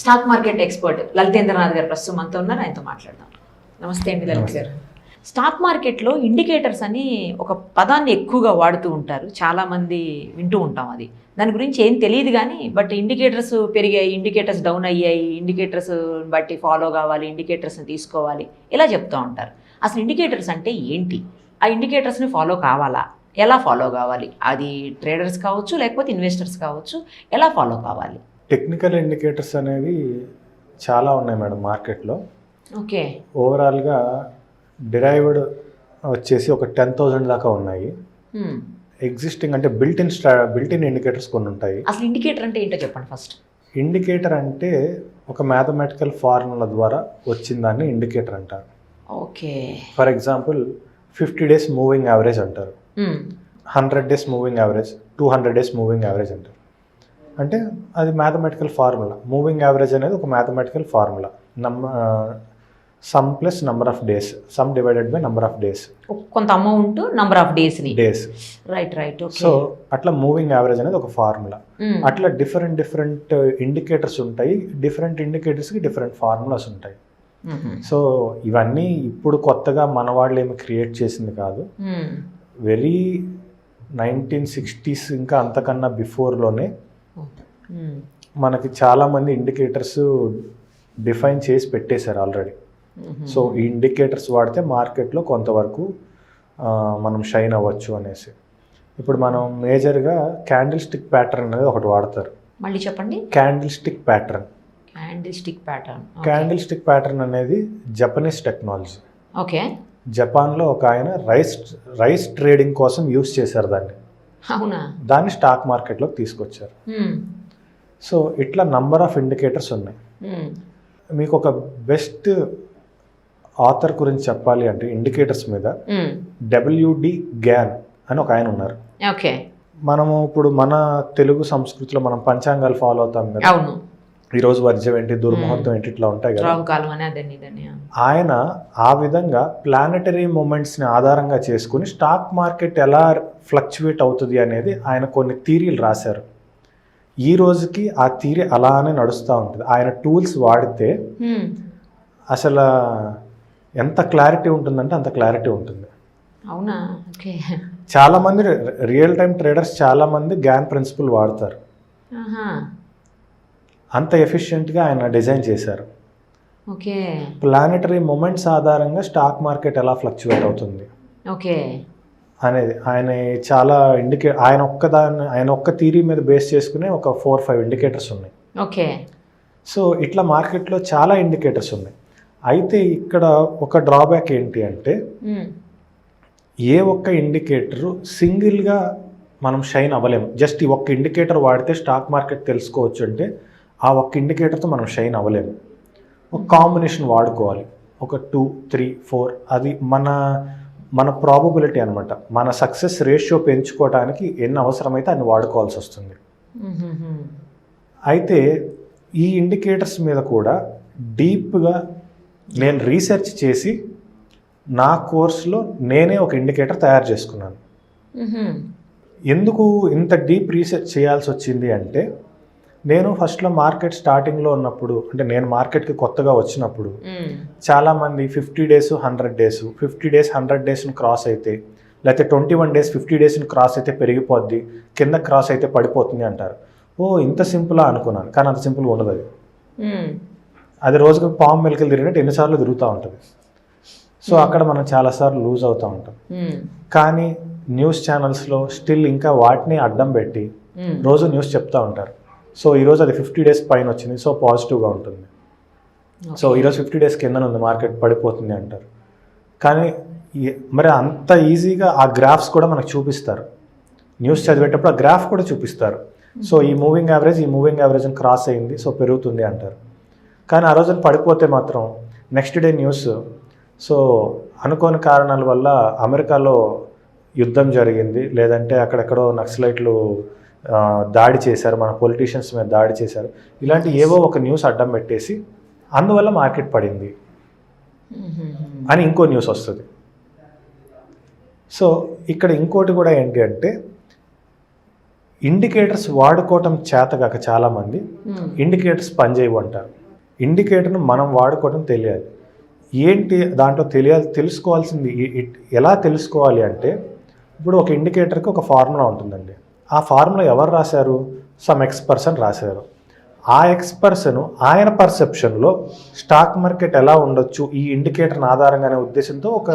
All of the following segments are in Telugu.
స్టాక్ మార్కెట్ ఎక్స్పర్ట్ లలితేంద్రనాథ్ గారు ప్రస్తుతం మనతో ఉన్నారు, ఆయనతో మాట్లాడదాం. నమస్తే అండి లలిత్ గారు. స్టాక్ మార్కెట్లో ఇండికేటర్స్ అని ఒక పదాన్ని ఎక్కువగా వాడుతూ ఉంటారు, చాలామంది వింటూ ఉంటాం. అది దాని గురించి ఏం తెలియదు కానీ బట్ ఇండికేటర్స్ పెరిగాయి, ఇండికేటర్స్ డౌన్ అయ్యాయి, ఇండికేటర్స్ బట్టి ఫాలో కావాలి, ఇండికేటర్స్ని తీసుకోవాలి, ఇలా చెప్తూ ఉంటారు. అసలు ఇండికేటర్స్ అంటే ఏంటి? ఆ ఇండికేటర్స్ని ఫాలో కావాలా? ఎలా ఫాలో కావాలి? అది ట్రేడర్స్ కావచ్చు, లేకపోతే ఇన్వెస్టర్స్ కావచ్చు, ఎలా ఫాలో కావాలి? టెక్నికల్ ఇండికేటర్స్ అనేవి చాలా ఉన్నాయి మేడం మార్కెట్లో. ఓకే. ఓవరాల్గా డిరైవ్డ్ వచ్చేసి ఒక 10,000 దాకా ఉన్నాయి. ఎగ్జిస్టింగ్ అంటే బిల్ట్ ఇన్ ఇండికేటర్స్ కొన్ని ఉంటాయి. అసలు ఇండికేటర్ అంటే ఏంటో చెప్పండి ఫస్ట్. ఇండికేటర్ అంటే ఒక మ్యాథమెటికల్ ఫార్ములా ద్వారా వచ్చిన దాన్ని ఇండికేటర్ అంటారు. Okay. For example 50 days moving average అంటారు, 100 days moving average, 200 days moving average అంటారు. అంటే అది మ్యాథమెటికల్ ఫార్ములా. మూవింగ్ యావరేజ్ అనేది ఒక mathematical formula. Sum plus number of days, sum divided by number of days, కొంత amount number of days. Right. So అట్లా మూవింగ్ యావరేజ్ అనేది ఒక ఫార్ములా. అట్లా డిఫరెంట్ ఇండికేటర్స్ ఉంటాయి. డిఫరెంట్ ఇండికేటర్స్కి డిఫరెంట్ ఫార్ములాస్ ఉంటాయి. సో ఇవన్నీ ఇప్పుడు కొత్తగా మన వాళ్ళు ఏమి క్రియేట్ చేసింది కాదు. వెరీ 1960s ఇంకా అంతకన్నా బిఫోర్లోనే మనకి చాలామంది ఇండికేటర్స్ డిఫైన్ చేసి పెట్టేశారు ఆల్రెడీ. సో ఈ ఇండికేటర్స్ వాడితే మార్కెట్లో కొంతవరకు మనం షైన్ అవ్వచ్చు అనేసి. ఇప్పుడు మనం మేజర్గా క్యాండిల్ స్టిక్ ప్యాటర్న్ అనేది ఒకటి వాడతారు. మళ్ళీ చెప్పండి. Candle stick pattern. Candle stick pattern అనేది జపనీస్ టెక్నాలజీ. ఓకే. జపాన్లో ఒక ఆయన రైస్ ట్రేడింగ్ కోసం యూస్ చేశారు దాన్ని. అవునా? దాన్ని స్టాక్ మార్కెట్లోకి తీసుకొచ్చారు. సో ఇట్లా నంబర్ ఆఫ్ ఇండికేటర్స్ ఉన్నాయి. మీకు ఒక బెస్ట్ ఆథర్ గురించి చెప్పాలి అంటే ఇండికేటర్స్ మీద WD గ్యాన్ అని ఒక ఆయన ఉన్నారు. ఓకే. మనము ఇప్పుడు మన తెలుగు సంస్కృతిలో మనం పంచాంగాలు ఫాలో అవుతాం కదా. అవును. ఈరోజు వర్జం ఏంటి, దుర్ముహూర్తం ఏంటి, ఇట్లా ఉంటాయి కదా. ఆయన ఆ విధంగా ప్లానెటరీ మూమెంట్స్ని ఆధారంగా చేసుకుని స్టాక్ మార్కెట్ ఎలా ఫ్లక్చువేట్ అవుతుంది అనేది ఆయన కొన్ని థీరీలు రాశారు. ఈ రోజుకి ఆ థీరీ అలానే నడుస్తూ ఉంటుంది. ఆయన టూల్స్ వాడితే అసలు ఎంత క్లారిటీ ఉంటుందంటే అంత క్లారిటీ ఉంటుంది. అవునా? ఓకే. చాలామంది రియల్ టైం ట్రేడర్స్ చాలామంది గ్యాన్ ప్రిన్సిపల్ వాడతారు. అంత ఎఫిషియెంట్గా ఆయన డిజైన్ చేశారు. ఓకే. ప్లానెటరీ మూమెంట్స్ ఆధారంగా స్టాక్ మార్కెట్ ఎలా ఫ్లక్చువేట్ అవుతుంది ఓకే అనేది ఆయన చాలా ఆయన ఒక్క థీరీ మీద బేస్ చేసుకునే ఒక 4-5 ఇండికేటర్స్ ఉన్నాయి. ఓకే. సో ఇట్లా మార్కెట్లో చాలా ఇండికేటర్స్ ఉన్నాయి. అయితే ఇక్కడ ఒక డ్రాబ్యాక్ ఏంటి అంటే ఏ ఒక్క ఇండికేటరు సింగిల్గా మనం షైన్ అవ్వలేము. జస్ట్ ఈ ఒక్క ఇండికేటర్ వాడితే స్టాక్ మార్కెట్ తెలుసుకోవచ్చు అంటే ఆ ఒక్క ఇండికేటర్తో మనం షైన్ అవ్వలేము. ఒక కాంబినేషన్ వాడుకోవాలి. ఒక 2, 3, 4 అది మన ప్రాబబిలిటీ అనమాట. మన సక్సెస్ రేషియో పెంచుకోవడానికి ఎన్ని అవసరమైతే అన్ని వాడుకోవాల్సి వస్తుంది. అయితే ఈ ఇండికేటర్స్ మీద కూడా డీప్గా నేను రీసెర్చ్ చేసి నా కోర్సులో నేనే ఒక ఇండికేటర్ తయారు చేసుకున్నాను. ఎందుకు ఇంత డీప్ రీసెర్చ్ చేయాల్సి వచ్చింది అంటే నేను ఫస్ట్లో మార్కెట్ స్టార్టింగ్లో ఉన్నప్పుడు, అంటే నేను మార్కెట్కి కొత్తగా వచ్చినప్పుడు చాలామంది 50 డేస్ 100 డేస్ 50 డేస్ 100 డేస్ని క్రాస్ అయితే, లేకపోతే 21 డేస్ 50 డేస్ని క్రాస్ అయితే పెరిగిపోద్ది, కింద క్రాస్ అయితే పడిపోతుంది అంటారు. ఇంత సింపులా అనుకున్నాను. కానీ అంత సింపుల్గా ఉండదు. అది రోజుకి పాము మెలికలు తిరిగినట్టు ఎన్నిసార్లు తిరుగుతూ ఉంటుంది. సో అక్కడ మనం చాలాసార్లు లూజ్ అవుతూ ఉంటాం. కానీ న్యూస్ ఛానల్స్లో స్టిల్ ఇంకా వాటిని అడ్డం పెట్టి రోజు న్యూస్ చెప్తూ ఉంటారు. సో ఈరోజు అది 50 డేస్ పైన వచ్చింది, సో పాజిటివ్గా ఉంటుంది. సో ఈరోజు 50 డేస్ కింద ఉంది, మార్కెట్ పడిపోతుంది అంటారు. కానీ మరి అంత ఈజీగా ఆ గ్రాఫ్స్ కూడా మనకు చూపిస్తారు. న్యూస్ చదివేటప్పుడు ఆ గ్రాఫ్ కూడా చూపిస్తారు. సో ఈ మూవింగ్ యావరేజ్ని క్రాస్ అయింది, సో పెరుగుతుంది అంటారు. కానీ ఆ రోజున పడిపోతే మాత్రం నెక్స్ట్ డే న్యూస్ సో అనుకోని కారణాల వల్ల అమెరికాలో యుద్ధం జరిగింది, లేదంటే అక్కడెక్కడో నక్సలైట్లు దాడి చేశారు, మన పొలిటీషియన్స్ మీద దాడి చేశారు, ఇలాంటి ఏవో ఒక న్యూస్ అడ్డం పెట్టేసి అందువల్ల మార్కెట్ పడింది అని ఇంకో న్యూస్ వస్తుంది. సో ఇక్కడ ఇంకోటి కూడా ఏంటి అంటే ఇండికేటర్స్ వాడుకోవటం చేతగాక చాలామంది ఇండికేటర్స్ పనిచేయవు అంటారు. ఇండికేటర్ను మనం వాడుకోవటం తెలియాలి. ఏంటి దాంట్లో తెలుసుకోవాల్సింది ఎలా తెలుసుకోవాలి అంటే, ఇప్పుడు ఒక ఇండికేటర్కి ఒక ఫార్ములా ఉంటుందండి. ఆ ఫార్ములా ఎవరు రాశారు? సమ్ ఎక్స్పర్సన్ రాశారు. ఆ ఎక్స్పర్సన్ ఆయన పర్సెప్షన్లో స్టాక్ మార్కెట్ ఎలా ఉండొచ్చు ఈ ఇండికేటర్ని ఆధారంగానే ఉద్దేశంతో ఒక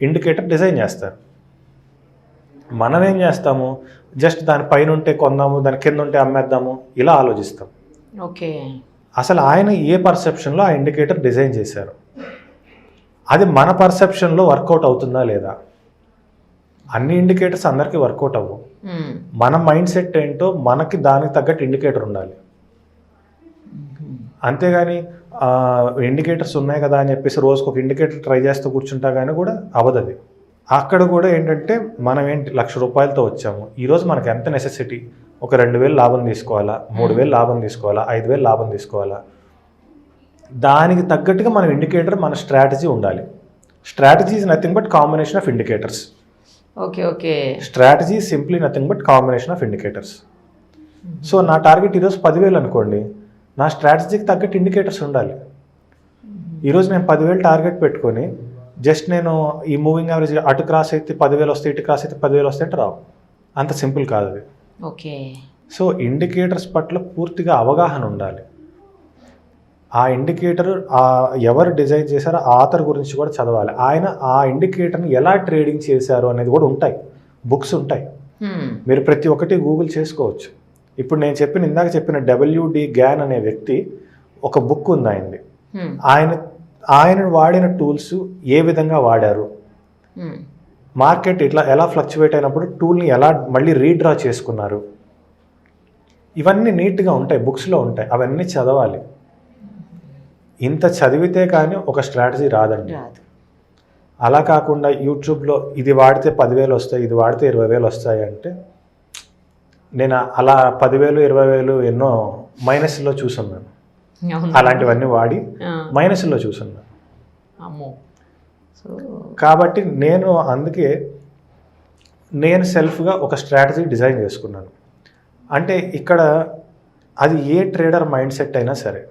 ఇండికేటర్ డిజైన్ చేస్తారు. మనం ఏం చేస్తాము, జస్ట్ దాని పైన ఉంటే కొందాము, దాని కింద ఉంటే అమ్మేద్దాము, ఇలా ఆలోచిస్తాం. ఓకే, అసలు ఆయన ఏ పర్సెప్షన్లో ఆ ఇండికేటర్ డిజైన్ చేశారు, అది మన పర్సెప్షన్లో వర్కౌట్ అవుతుందా లేదా? అన్ని ఇండికేటర్స్ అందరికీ వర్కౌట్ అవ్వవు. మన మైండ్ సెట్ ఏంటో మనకి దానికి తగ్గట్టు ఇండికేటర్ ఉండాలి. అంతేగాని ఇండికేటర్స్ ఉన్నాయి కదా అని చెప్పేసి రోజుకు ఒక ఇండికేటర్ ట్రై చేస్తూ కూర్చుంటా కానీ కూడా అవ్వదు. అక్కడ కూడా ఏంటంటే మనం ఏంటి ₹1,00,000 వచ్చాము, ఈరోజు మనకు ఎంత నెసెసిటీ, ఒక 2,000 లాభం తీసుకోవాలా, 3,000 లాభం తీసుకోవాలా, 5,000 లాభం తీసుకోవాలా, దానికి తగ్గట్టుగా మన ఇండికేటర్ మన స్ట్రాటజీ ఉండాలి. Strategy is nothing but combination of indicators. Okay, strategy simply nothing but combination of indicators. So నా టార్గెట్ ఈరోజు 10,000 అనుకోండి, నా స్ట్రాటజీకి తగ్గట్టు ఇండికేటర్స్ ఉండాలి. ఈరోజు నేను 10,000 టార్గెట్ పెట్టుకొని జస్ట్ నేను ఈ మూవింగ్ యావరేజ్ అటు క్రాస్ అయితే 10,000 వస్తాయి, ఇటు క్రాస్ అయితే 10,000 వస్తాయి అంటే రావు. అంత సింపుల్ కాదు అది. ఓకే, సో ఇండికేటర్స్ పట్ల పూర్తిగా అవగాహన ఉండాలి. ఆ ఇండికేటర్ ఎవరు డిజైన్ చేశారో ఆథర్ గురించి కూడా చదవాలి. ఆయన ఆ ఇండికేటర్ని ఎలా ట్రేడింగ్ చేశారు అనేది కూడా ఉంటాయి, బుక్స్ ఉంటాయి. మీరు ప్రతి ఒక్కటి గూగుల్ చేసుకోవచ్చు. ఇప్పుడు నేను ఇందాక చెప్పిన WD గ్యాన్ అనే వ్యక్తి ఒక బుక్ ఉంది ఆయనది. ఆయన వాడిన టూల్స్ ఏ విధంగా వాడారు, మార్కెట్ ఎలా ఫ్లక్చువేట్ అయినప్పుడు టూల్ని ఎలా మళ్ళీ రీడ్రా చేసుకున్నారు, ఇవన్నీ నీట్గా ఉంటాయి, బుక్స్లో ఉంటాయి. అవన్నీ చదవాలి. ఇంత చదివితే కానీ ఒక స్ట్రాటజీ రాదండి. అలా కాకుండా యూట్యూబ్లో ఇది వాడితే 10,000 వస్తాయి, ఇది వాడితే 20,000 వస్తాయి అంటే, నేను అలా 10,000 20,000 ఎన్నో మైనస్లో చూసున్నాను. అలాంటివన్నీ వాడి మైనస్లో చూసున్నాను. కాబట్టి అందుకే నేను సెల్ఫ్గా ఒక స్ట్రాటజీ డిజైన్ చేసుకున్నాను. అంటే ఇక్కడ అది ఏ ట్రేడర్ మైండ్ సెట్ అయినా సరే,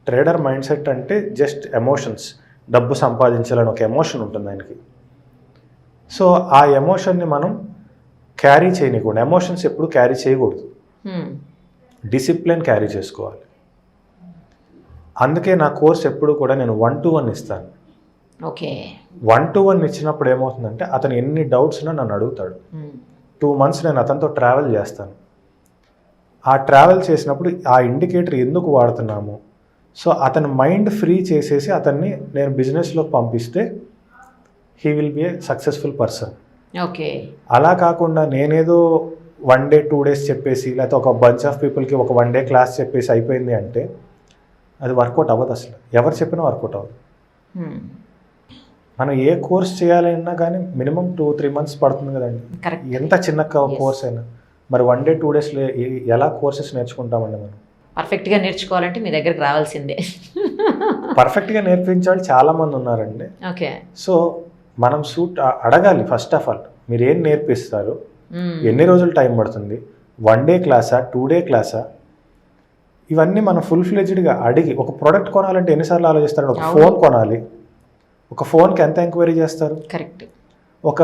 ట్రేడర్ మైండ్ సెట్ అంటే జస్ట్ ఎమోషన్స్, డబ్బు సంపాదించాలని ఒక ఎమోషన్ ఉంటుంది ఆయనకి. సో ఆ ఎమోషన్ని మనం క్యారీ చేయకూడదు. ఎమోషన్స్ ఎప్పుడు క్యారీ చేయకూడదు, డిసిప్లిన్ క్యారీ చేసుకోవాలి. అందుకే నా కోర్స్ ఎప్పుడు కూడా నేను 1-to-1 ఇస్తాను. ఓకే, 1-to-1 ఇచ్చినప్పుడు ఏమవుతుందంటే అతను ఎన్ని డౌట్స్ ఉన్నా నన్ను అడుగుతాడు. 2 months నేను అతనితో ట్రావెల్ చేస్తాను. ఆ ట్రావెల్ చేసినప్పుడు ఆ ఇండికేటర్ ఎందుకు వాడుతున్నాము, సో అతని మైండ్ ఫ్రీ చేసేసి అతన్ని నేను బిజినెస్లో పంపిస్తే he will be a successful person. Okay, అలా కాకుండా నేనేదో 1 day 2 days చెప్పేసి, లేకపోతే ఒక బంచ్ ఆఫ్ పీపుల్కి ఒక 1 day క్లాస్ చెప్పేసి అయిపోయింది అంటే అది వర్కౌట్ అవ్వదు. అసలు ఎవరు చెప్పినా వర్కౌట్ అవ్వదు. మనం ఏ కోర్స్ చేయాలన్నా కానీ మినిమం 2-3 months పడుతుంది కదండి, ఎంత చిన్న కోర్స్ అయినా. మరి 1 day 2 days ఎలా కోర్సెస్ నేర్చుకుంటామండి మనం? పర్ఫెక్ట్గా నేర్చుకోవాలంటే మీ దగ్గరికి రావాల్సిందే. పర్ఫెక్ట్గా నేర్పించే వాళ్ళు చాలామంది ఉన్నారండి. ఓకే, సో మనం అడగాలి ఫస్ట్ ఆఫ్ ఆల్, మీరు ఏం నేర్పిస్తారు, ఎన్ని రోజులు టైం పడుతుంది, 1 day క్లాసా 2 day క్లాసా, ఇవన్నీ మనం ఫుల్ ఫ్లెడ్జ్డ్గా అడిగి. ఒక ప్రోడక్ట్ కొనాలంటే ఎన్నిసార్లు ఆలోచిస్తారు? ఒక ఫోన్ కొనాలి, ఒక ఫోన్కి ఎంత ఎంక్వైరీ చేస్తారు? కరెక్ట్. ఒక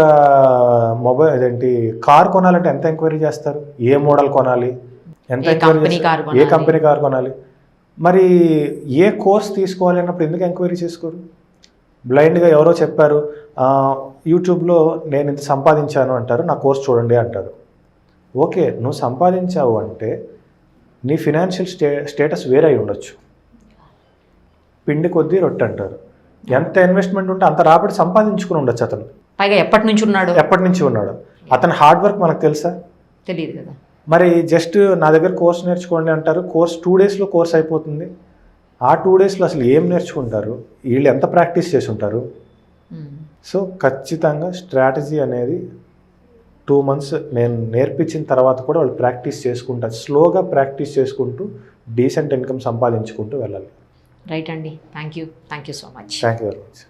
కార్ కొనాలంటే ఎంత ఎంక్వైరీ చేస్తారు? ఏ మోడల్ కొనాలి, ఎంత ఎంక్వైరీ, ఏ కంపెనీ కార్ కొనాలి. మరి ఏ కోర్స్ తీసుకోవాలి అన్నప్పుడు ఎందుకు ఎంక్వైరీ చేసుకోరు? బ్లైండ్గా ఎవరో చెప్పారు, యూట్యూబ్లో నేను ఇంత సంపాదించాను అంటారు, నా కోర్స్ చూడండి అంటారు. ఓకే, నువ్వు సంపాదించావు అంటే నీ ఫినాన్షియల్ స్టేటస్ వేరే అయి ఉండొచ్చు. పిండి కొద్దీ రొట్టె అంటారు. ఎంత ఇన్వెస్ట్మెంట్ ఉంటే అంత రాబడి సంపాదించుకుని ఉండొచ్చు అతను. పైగా ఎప్పటి నుంచి ఉన్నాడు అతని హార్డ్ వర్క్ మనకు తెలుసా? తెలియదు కదా. మరి జస్ట్ నా దగ్గర కోర్స్ నేర్చుకోండి అంటారు, కోర్స్ 2 daysలో కోర్స్ అయిపోతుంది. ఆ 2 daysలో అసలు ఏం నేర్చుకుంటారు, వీళ్ళు ఎంత ప్రాక్టీస్ చేసి ఉంటారు? సో ఖచ్చితంగా స్ట్రాటజీ అనేది 2 months నేను నేర్పించిన తర్వాత కూడా వాళ్ళు ప్రాక్టీస్ చేసుకుంటారు. స్లోగా ప్రాక్టీస్ చేసుకుంటూ డీసెంట్ ఇన్కమ్ సంపాదించుకుంటూ వెళ్ళాలి. రైట్ అండి, thank you so much. Thank you very much.